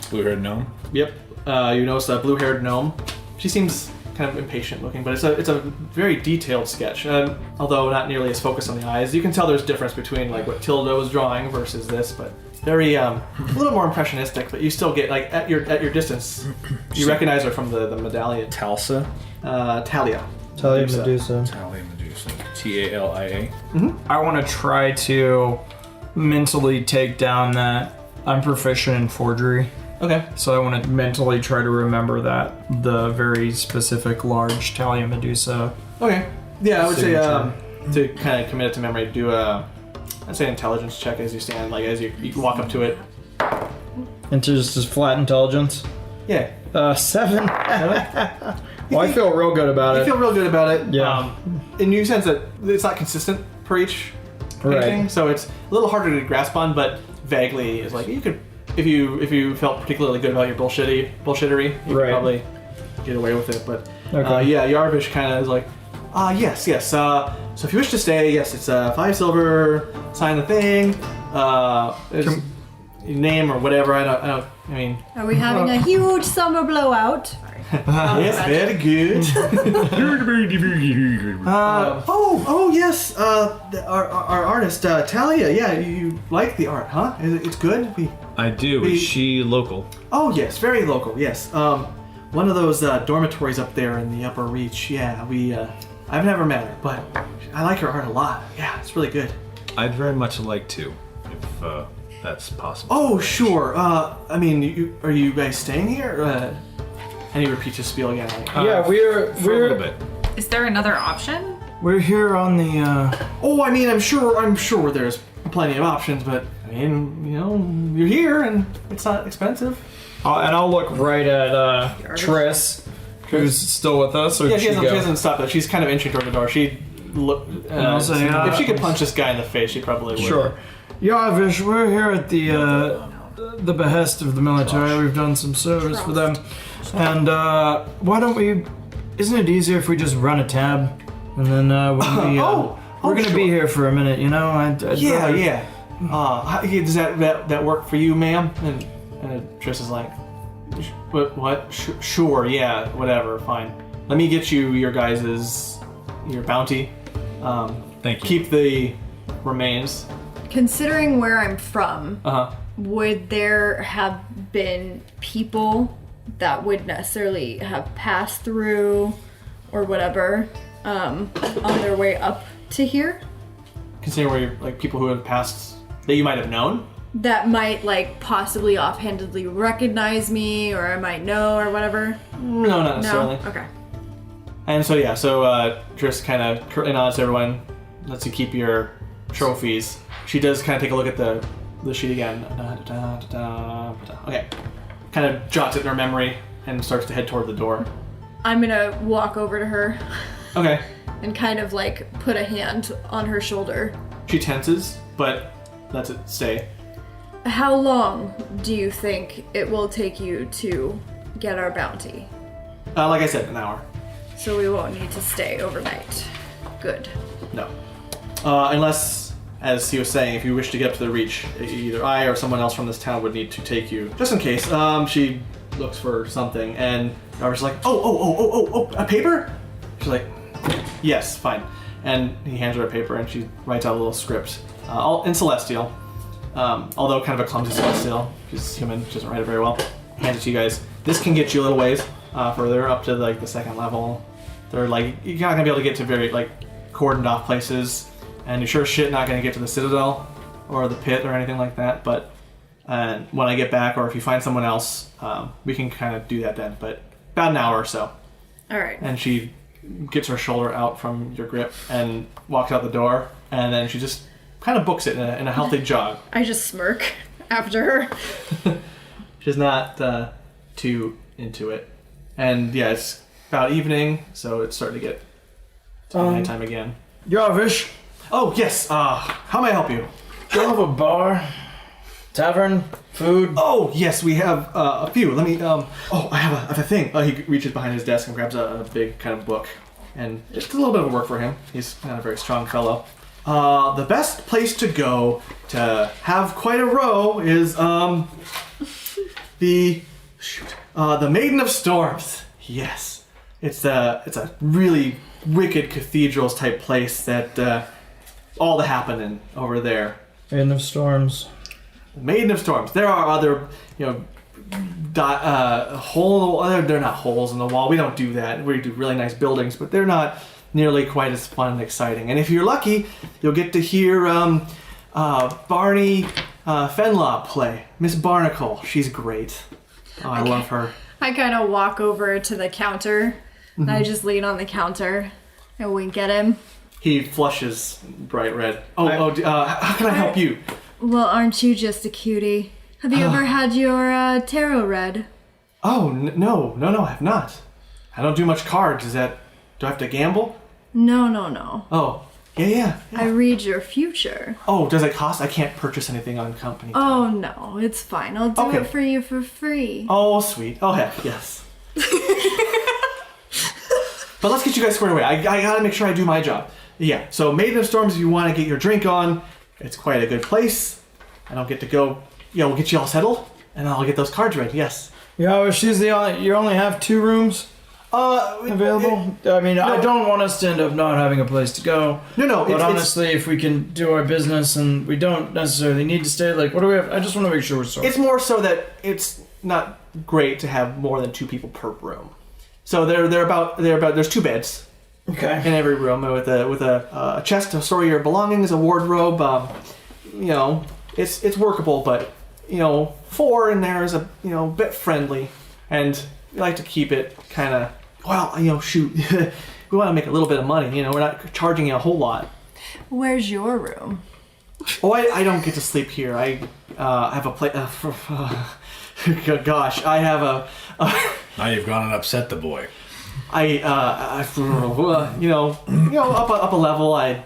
Blue-haired gnome. Yep. You notice a blue-haired gnome. She seems kind of impatient looking, but it's a very detailed sketch. Although not nearly as focused on the eyes. You can tell there's difference between like what Tilda was drawing versus this, but very a little more impressionistic. But you still get like at your distance, you recognize her from the medallion. Talsa? Talia. Talia Medusa. Talia Medusa. Talia. I want to try to mentally take down that. I'm proficient in forgery. Okay. So I want to mentally try to remember that, the very specific large Talia Medusa. Okay. Yeah, I would signature. say to kind of commit it to memory, do I'd say intelligence check as you stand, like as you walk up to it. Into just flat intelligence? Yeah. 7. Well, I feel real good about You it. feel real good about it. Yeah. And you sense that it's not consistent per each painting, so it's a little harder to grasp on, but vaguely is like you could, if you felt particularly good about your bullshittery, you could probably get away with it. But yeah, Yarvish kind of is like, yes. So if you wish to stay, yes, it's 5 silver. Sign the thing. Your name or whatever. I mean. Are we having a huge summer blowout? Yes, very good. Yes. Our artist Talia. Yeah, you like the art, huh? It's good. I do. Is she local? Oh yes, very local. Yes. One of those dormitories up there in the Upper Reach. Yeah, I've never met her, but I like her art a lot. Yeah, it's really good. I'd very much like to, if that's possible. Oh sure. I mean, are you guys staying here? And he repeats his spiel again. Like, Yeah, For a little bit. Is there another option? we're here on the. Oh, I mean, I'm sure there's plenty of options, but I mean, you know, you're here and it's not expensive. And I'll look right at Triss, who's still with us. Or Yeah, did she she hasn't go? stopped though. She's kind of inching toward the door. She'd look. I'll say, if she could punch this guy in the face, she probably would. Sure. Yarvish, we're here at the behest of the military. We've done some service for them. And why don't we... Isn't it easier if we just run a tab? And then when we... we're going to be here for a minute, you know? Yeah. Does that work for you, ma'am? And Triss is like, what? Sure, yeah, whatever, fine. Let me get you your bounty. Thank you. Keep the remains. Considering where I'm from, would there have been people that would necessarily have passed through or whatever on their way up to here? Considering where you're, like, people who have passed that you might have known? That might, like, possibly offhandedly recognize me, or I might know, or whatever? No, not necessarily. No? Okay. And so, yeah, Triss kind of curtly nods to everyone, lets you keep your trophies. She does kind of take a look at the sheet again. Okay. Kind of jots it in her memory and starts to head toward the door. I'm gonna walk over to her. Okay. And kind of, like, put a hand on her shoulder. She tenses, but lets it stay. How long do you think it will take you to get our bounty? Like I said, an hour. So we won't need to stay overnight. Good. No. Unless, as he was saying, if you wish to get up to the Reach, either I or someone else from this town would need to take you. Just in case. She looks for something, and Robert's like, oh, a paper? She's like, yes, fine. And he hands her a paper, and she writes out a little script. All in Celestial. Although kind of a clumsy Celestial. She's human, she doesn't write it very well. Hands it to you guys. This can get you a little ways further, up to, like, the second level. They're, like, you're not gonna be able to get to very, like, cordoned off places. And you're sure as shit not gonna get to the Citadel or the pit or anything like that, but when I get back, or if you find someone else, we can kind of do that then, but about an hour or so. Alright. And she gets her shoulder out from your grip and walks out the door, and then she just kind of books it in a healthy jog. I just smirk after her. She's not too into it. And yeah, it's about evening, so it's starting to get nighttime again. Jarvish, Oh, yes. How may I help you? do you have a bar? Tavern? Food? Oh, yes, we have a few. Let me, I have a thing. He reaches behind his desk and grabs a big kind of book. And it's a little bit of work for him. He's not a very strong fellow. The best place to go to have quite a row is, the Maiden of Storms. Yes. It's a really wicked cathedrals type place that, all the happening over there. Maiden of Storms. Maiden of Storms. There are other, they're not holes in the wall. We don't do that. We do really nice buildings, but they're not nearly quite as fun and exciting. And if you're lucky, you'll get to hear Barney Fenlaw play. Miss Barnacle. She's great. Oh, I love her. I kind of walk over to the counter. And I just lean on the counter and wink at him. He flushes bright red. How can I help you? Well, aren't you just a cutie? Have you ever had your tarot read? Oh, no, I have not. I don't do much cards. Do I have to gamble? No. Oh, yeah. I read your future. Oh, does it cost? I can't purchase anything on company time. Oh, no, it's fine. I'll do it for you for free. Oh, sweet. Oh, heck, yes. But let's get you guys squared away. I gotta make sure I do my job. Yeah, so Maiden of Storms, if you want to get your drink on, it's quite a good place. And I'll get to go, we'll get you all settled, and I'll get those cards ready, yes. Yeah, you only have 2 rooms available? I don't want us to end up not having a place to go. No. But honestly, if we can do our business and we don't necessarily need to stay, what do we have? I just want to make sure we're sorted. It's more so that it's not great to have more than 2 people per room. So there's 2 beds. Okay. In every room with a chest to store your belongings, a wardrobe. It's workable, but 4 in there is a bit friendly, and we like to keep it kind of we want to make a little bit of money. We're not charging you a whole lot. Where's your room? Oh, I don't get to sleep here. I have a place. Gosh, I have a. Now you've gone and upset the boy. Up a level, a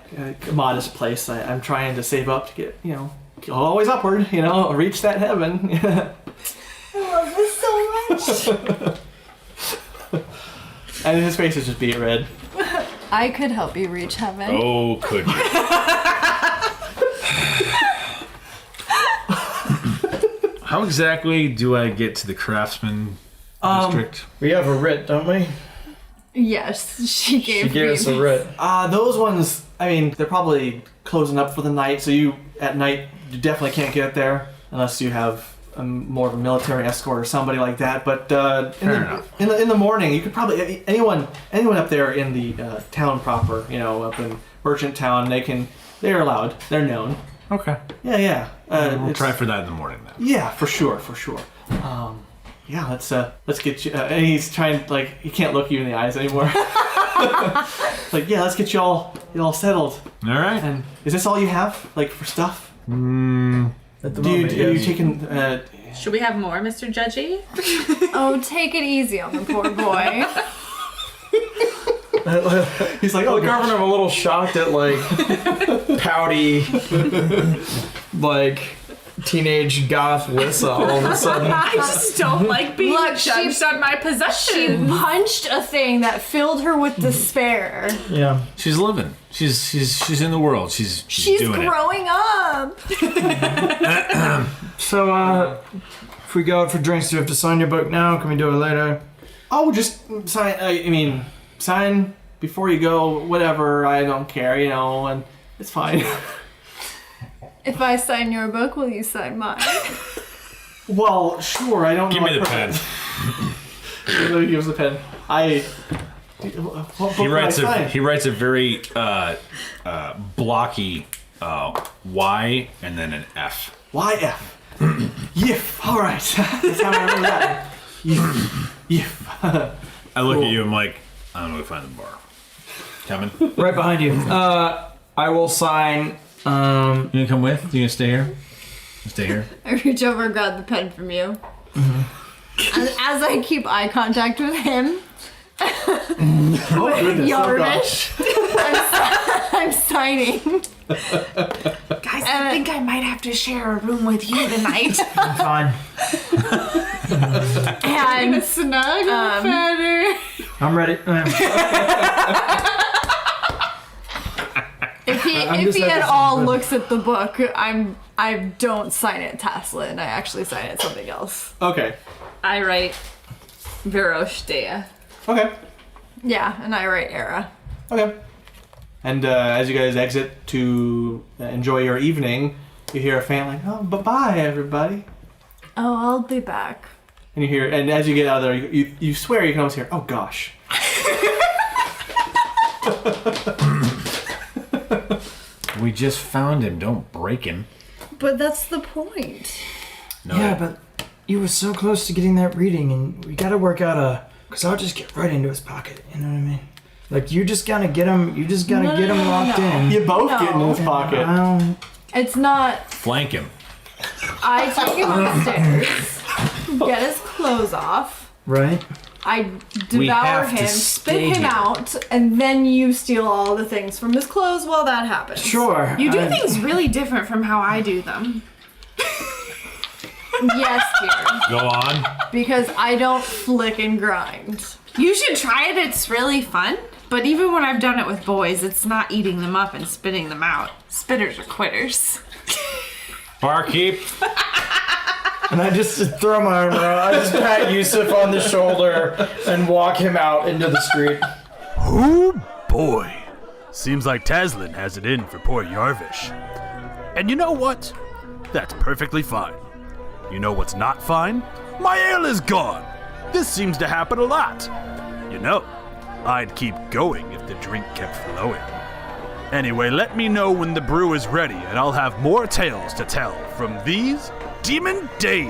modest place. I'm trying to save up to get, always upward, reach that heaven. I love this so much. And his face is just beat red. I could help you reach heaven. Oh, could you? How exactly do I get to the craftsman district? We have a writ, don't we? Yes, she gave us a writ. Those ones, they're probably closing up for the night, so at night, you definitely can't get there unless you have more of a military escort or somebody like that. But in the morning, you could probably, anyone up there in the town proper, up in Merchant Town, they're allowed, they're known. Okay. Yeah. We'll try for that in the morning then. Yeah, for sure. Let's get you. And he's trying, he can't look you in the eyes anymore. Let's get you all settled. All right. And is this all you have, for stuff? At the moment, are you taking? Should we have more, Mr. Judgy? Oh, take it easy on the poor boy. He's like, the governor, I'm a little shocked at pouty, teenage goth Wissa all of a sudden. I just don't like being judged on my possessions. She punched a thing that filled her with despair. Yeah. She's living. She's in the world. She's doing growing up. So, if we go out for drinks, do we have to sign your book now? Can we do it later? Oh, just sign. Sign before you go. Whatever. I don't care. And it's fine. If I sign your book, will you sign mine? Well, sure. I don't Give know. me the pen. He gives the pen. He writes a very blocky Y and then an F. YF. Yif. All right. That's how I remember that. Yif. I look at you. I'm like, I'm gonna go find the bar. Coming. Right behind you. I will sign. You gonna come with? You gonna stay here? Stay here. I reach over and grab the pen from you. As I keep eye contact with him, Oh goodness! Oh gosh! I'm signing. Guys, I think I might have to share a room with you tonight. I'm fine. And Snuggle better. I'm ready. if he at all looks at the book, I don't sign it Taslin. I actually sign it something else. Okay. I write Verosh Dea. Okay. Yeah, and I write Era. Okay. And as you guys exit to enjoy your evening, you hear a fan like, "Oh, bye-bye, everybody." Oh, I'll be back. And you hear, and as you get out of there, you swear you can almost hear, "Oh gosh." We just found him. Don't break him. But that's the point. No. Yeah, but you were so close to getting that reading, and we gotta work out because I'll just get right into his pocket. You know what I mean? Like you just gotta get him. You just gotta get him locked in. You both get in his pocket. It's not. Flank him. I take him upstairs, get his clothes off. Right. I devour have to him, spit stay him here. out, and then you steal all the things from his clothes while that happens. Sure. You do things really different from how I do them. Yes, dear. Go on. Because I don't flick and grind. You should try it. It's really fun. But even when I've done it with boys, it's not eating them up and spitting them out. Spitters are quitters. Barkeep. And I just throw my arm around. I just pat Yusuf on the shoulder and walk him out into the street. Oh boy. Seems like Taslin has it in for poor Yarvish. And you know what? That's perfectly fine. You know what's not fine? My ale is gone. This seems to happen a lot. You know, I'd keep going if the drink kept flowing. Anyway, let me know when the brew is ready and I'll have more tales to tell from these Demon Days.